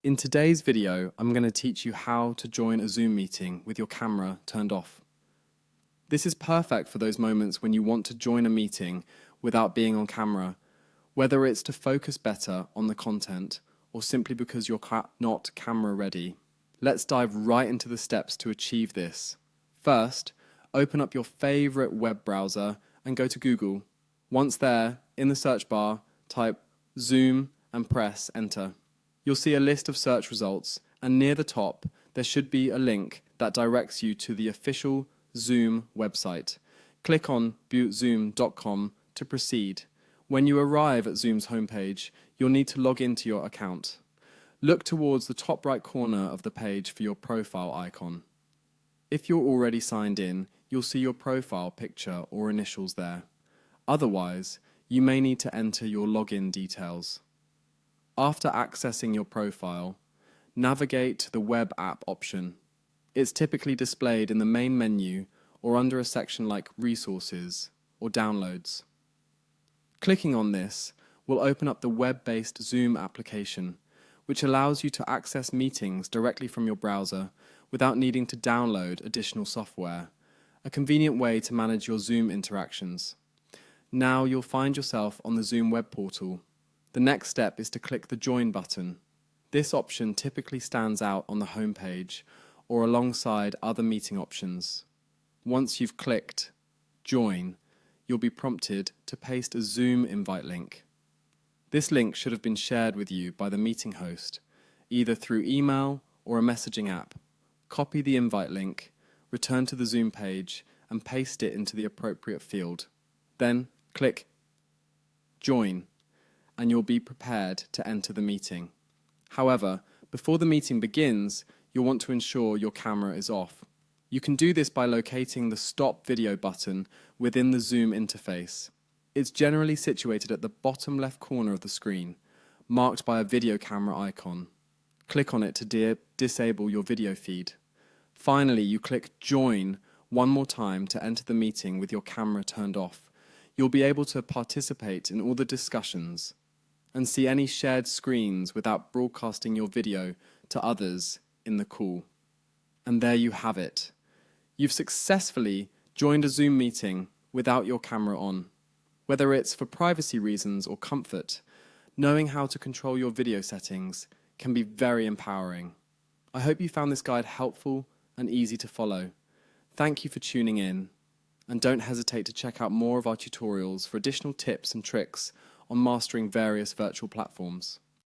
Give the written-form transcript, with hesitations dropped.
In today's video, I'm going to teach you how to join a Zoom meeting with your camera turned off. This is perfect for those moments when you want to join a meeting without being on camera, whether it's to focus better on the content or simply because you're not camera ready. Let's dive right into the steps to achieve this. First, open up your favorite web browser and go to Google. Once there, in the search bar, type Zoom and press enter. You'll see a list of search results, and near the top, there should be a link that directs you to the official Zoom website. Click on butezoom.com to proceed. When you arrive at Zoom's homepage, you'll need to log into your account. Look towards the top right corner of the page for your profile icon. If you're already signed in, you'll see your profile picture or initials there. Otherwise, you may need to enter your login details. After accessing your profile, navigate to the web app option. It's typically displayed in the main menu or under a section like Resources or Downloads. Clicking on this will open up the web-based Zoom application, which allows you to access meetings directly from your browser without needing to download additional software, a convenient way to manage your Zoom interactions. Now you'll find yourself on the Zoom web portal. The next step is to click the Join button. This option typically stands out on the home page or alongside other meeting options. Once you've clicked Join, you'll be prompted to paste a Zoom invite link. This link should have been shared with you by the meeting host, either through email or a messaging app. Copy the invite link, return to the Zoom page, and paste it into the appropriate field. Then click Join, and you'll be prepared to enter the meeting. However, before the meeting begins, you'll want to ensure your camera is off. You can do this by locating the Stop Video button within the Zoom interface. It's generally situated at the bottom left corner of the screen, marked by a video camera icon. Click on it to disable your video feed. Finally, you click Join one more time to enter the meeting with your camera turned off. You'll be able to participate in all the discussions and see any shared screens without broadcasting your video to others in the call. And there you have it. You've successfully joined a Zoom meeting without your camera on. Whether it's for privacy reasons or comfort, knowing how to control your video settings can be very empowering. I hope you found this guide helpful and easy to follow. Thank you for tuning in, and don't hesitate to check out more of our tutorials for additional tips and tricks on mastering various virtual platforms.